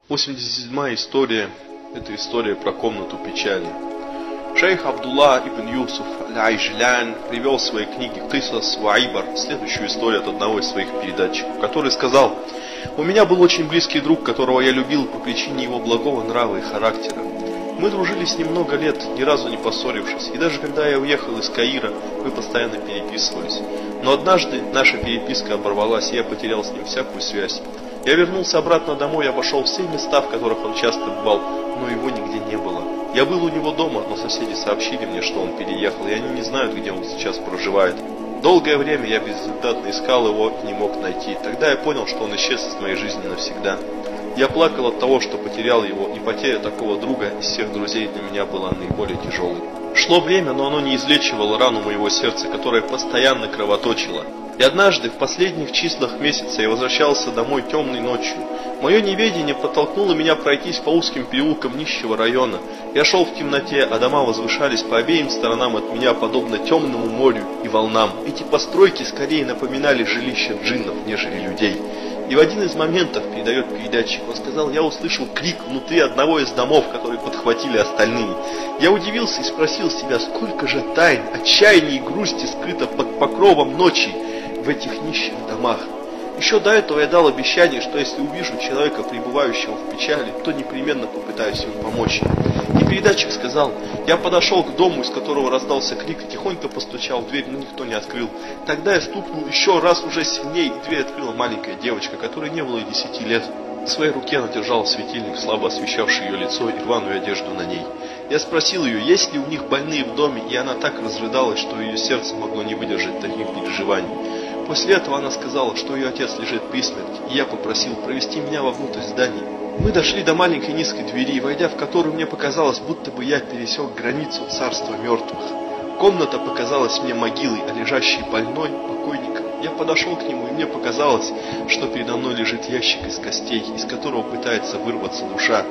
87-я история – это история про комнату печали. Шейх Абдулла ибн Юсуф аль-Айжлян привел в своей книге «Кисас ва Ибар» следующую историю от одного из своих передатчиков, который сказал: «У меня был очень близкий друг, которого я любил по причине его благого нрава и характера. Мы дружили с ним много лет, ни разу не поссорившись, и даже когда я уехал из Каира, мы постоянно переписывались. Но однажды наша переписка оборвалась, и я потерял с ним всякую связь. Я вернулся обратно домой и обошел все места, в которых он часто бывал, но его нигде не было. Я был у него дома, но соседи сообщили мне, что он переехал, и они не знают, где он сейчас проживает. Долгое время я безрезультатно искал его и не мог найти. Тогда я понял, что он исчез из моей жизни навсегда. Я плакал от того, что потерял его, и потеря такого друга из всех друзей для меня была наиболее тяжелой. Шло время, но оно не излечивало рану моего сердца, которая постоянно кровоточила. И однажды, в последних числах месяца, я возвращался домой темной ночью. Мое неведение подтолкнуло меня пройтись по узким переулкам нищего района. Я шел в темноте, а дома возвышались по обеим сторонам от меня, подобно темному морю и волнам. Эти постройки скорее напоминали жилища джиннов, нежели людей. И в один из моментов, передает передатчик, он сказал: я услышал крик внутри одного из домов, который подхватили остальные. Я удивился и спросил себя, сколько же тайн, отчаяния и грусти скрыто под покровом ночи в этих нищих домах. Еще до этого я дал обещание, что если увижу человека, пребывающего в печали, то непременно попытаюсь ему помочь. И передатчик сказал: я подошел к дому, из которого раздался крик, тихонько постучал в дверь, но никто не открыл. Тогда я стукнул еще раз уже сильнее, и дверь открыла маленькая девочка, которой не было и 10 лет. В своей руке она держала светильник, слабо освещавший ее лицо и рваную одежду на ней. Я спросил ее, есть ли у них больные в доме, и она так разрыдалась, что ее сердце могло не выдержать таких переживаний. После этого она сказала, что ее отец лежит при смерти, и я попросил провести меня вовнутрь здания. Мы дошли до маленькой низкой двери, войдя в которую, мне показалось, будто бы я пересек границу царства мертвых. Комната показалась мне могилой, а лежащей больной покойником. Я подошел к нему, и мне показалось, что передо мной лежит ящик из костей, из которого пытается вырваться душа.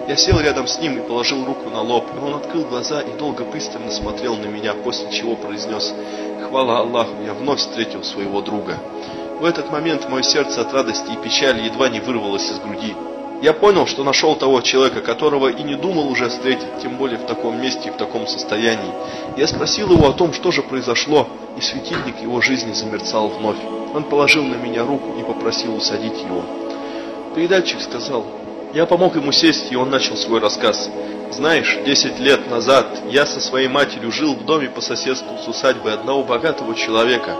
Я сел рядом с ним и положил руку на лоб, и он открыл глаза и долго пристально смотрел на меня, после чего произнес: «Хвала Аллаху, я вновь встретил своего друга». В этот момент мое сердце от радости и печали едва не вырвалось из груди. Я понял, что нашел того человека, которого и не думал уже встретить, тем более в таком месте и в таком состоянии. Я спросил его о том, что же произошло, и светильник его жизни замерцал вновь. Он положил на меня руку и попросил усадить его. Передатчик сказал: я помог ему сесть, и он начал свой рассказ. Знаешь, 10 лет назад я со своей матерью жил в доме по соседству с усадьбой одного богатого человека,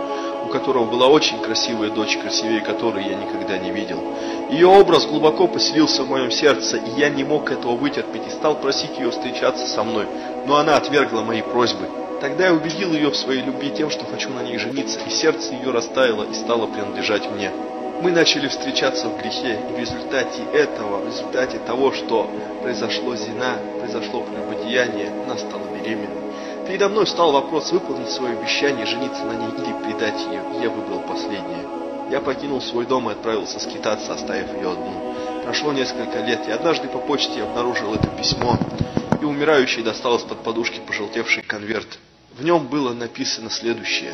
у которого была очень красивая дочь, красивее которой я никогда не видел. Ее образ глубоко поселился в моем сердце, и я не мог этого вытерпеть и стал просить ее встречаться со мной, но она отвергла мои просьбы. Тогда я убедил ее в своей любви тем, что хочу на ней жениться, и сердце ее растаяло и стало принадлежать мне. Мы начали встречаться в грехе, и в результате того, что произошло зина, произошло прелюбодеяние, она стала беременной. Передо мной встал вопрос выполнить свое обещание, жениться на ней или предать ее, и я выбрал последнее. Я покинул свой дом и отправился скитаться, оставив ее одну. Прошло несколько лет, и однажды по почте я обнаружил это письмо, и умирающий достал из-под подушки пожелтевший конверт. В нем было написано следующее: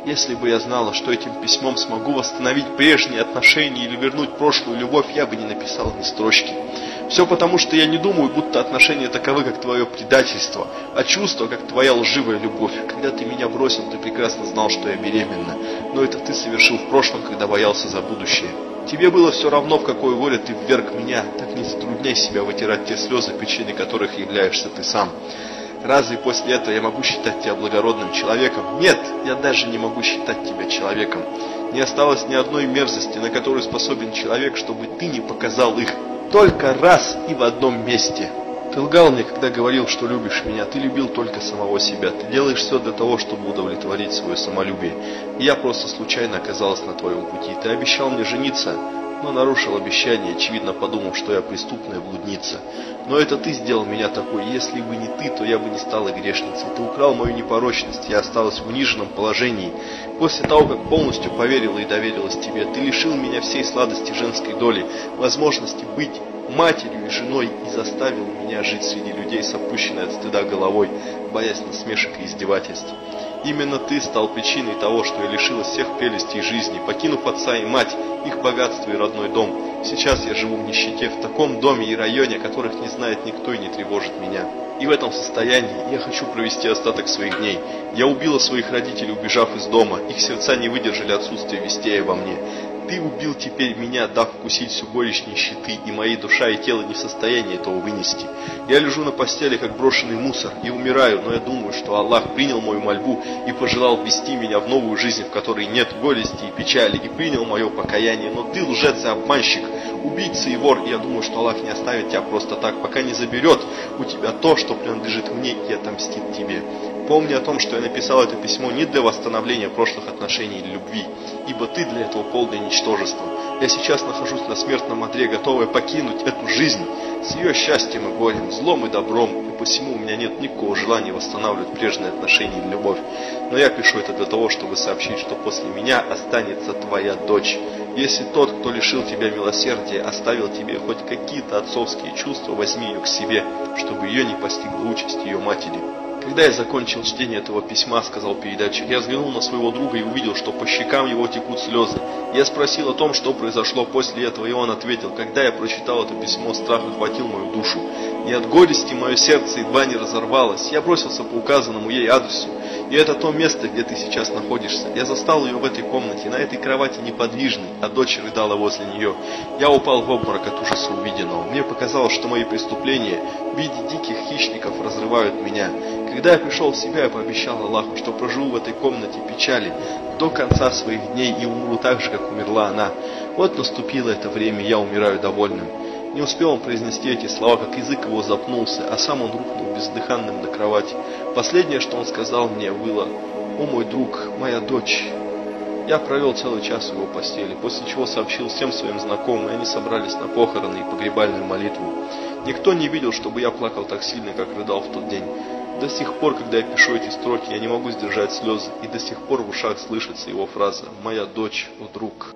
«Если бы я знала, что этим письмом смогу восстановить прежние отношения или вернуть прошлую любовь, я бы не написал ни строчки. Все потому, что я не думаю, будто отношения таковы, как твое предательство, а чувства, как твоя лживая любовь. Когда ты меня бросил, ты прекрасно знал, что я беременна, но это ты совершил в прошлом, когда боялся за будущее. Тебе было все равно, в какое горе ты вверг меня, так не затрудняй себя вытирать те слезы, причиной которых являешься ты сам. Разве после этого я могу считать тебя благородным человеком? Нет, я даже не могу считать тебя человеком. Не осталось ни одной мерзости, на которую способен человек, чтобы ты не показал их. Только раз и в одном месте. Ты лгал мне, когда говорил, что любишь меня. Ты любил только самого себя. Ты делаешь все для того, чтобы удовлетворить свое самолюбие. И я просто случайно оказалась на твоем пути. Ты обещал мне жениться, но нарушил обещание, очевидно подумав, что я преступная блудница. Но это ты сделал меня такой. Если бы не ты, то я бы не стала грешницей. Ты украл мою непорочность, я осталась в униженном положении. После того, как полностью поверила и доверилась тебе, ты лишил меня всей сладости женской доли, возможности быть матерью и женой и заставил меня жить среди людей с опущенной от стыда головой, боясь насмешек и издевательств. Именно ты стал причиной того, что я лишилась всех прелестей жизни, покинув отца и мать, их богатство и родной дом. Сейчас я живу в нищете, в таком доме и районе, которых не знает никто и не тревожит меня. И в этом состоянии я хочу провести остаток своих дней. Я убила своих родителей, убежав из дома. Их сердца не выдержали отсутствия вестей обо мне. Ты убил теперь меня, дав вкусить всю горечь нищеты, и мои душа и тело не в состоянии этого вынести. Я лежу на постели, как брошенный мусор, и умираю, но я думаю, что Аллах принял мою мольбу и пожелал ввести меня в новую жизнь, в которой нет горести и печали, и принял мое покаяние. Но ты лжец и обманщик, убийца и вор, и я думаю, что Аллах не оставит тебя просто так, пока не заберет у тебя то, что принадлежит мне, и отомстит тебе. Помни о том, что я написал это письмо не для восстановления прошлых отношений или любви, ибо ты для этого полное ничтожество. Я сейчас нахожусь на смертном одре, готовая покинуть эту жизнь с ее счастьем и горем, злом и добром, и посему у меня нет никакого желания восстанавливать прежние отношения или любовь. Но я пишу это для того, чтобы сообщить, что после меня останется твоя дочь. Если тот, кто лишил тебя милосердия, оставил тебе хоть какие-то отцовские чувства, возьми ее к себе, чтобы ее не постигла участь ее матери. Когда я закончил чтение этого письма, сказал передатчик, я взглянул на своего друга и увидел, что по щекам его текут слезы. Я спросил о том, что произошло после этого, и он ответил, когда я прочитал это письмо, страх охватил мою душу. И от горести мое сердце едва не разорвалось. Я бросился по указанному ей адресу. И это то место, где ты сейчас находишься. Я застал ее в этой комнате, на этой кровати неподвижной, а дочь рыдала возле нее. Я упал в обморок от ужаса увиденного. Мне показалось, что мои преступления в виде диких хищников разрывают меня. Когда я пришел в себя, я пообещал Аллаху, что проживу в этой комнате печали до конца своих дней и умру так же, как умерла она. Вот наступило это время, я умираю довольным. Не успел он произнести эти слова, как язык его запнулся, а сам он рухнул бездыханным на кровати. Последнее, что он сказал мне, было: «О мой друг, моя дочь». Я провел целый час в его постели, после чего сообщил всем своим знакомым, и они собрались на похороны и погребальную молитву. Никто не видел, чтобы я плакал так сильно, как рыдал в тот день. До сих пор, когда я пишу эти строки, я не могу сдержать слезы, и до сих пор в ушах слышится его фраза: «Моя дочь, о друг».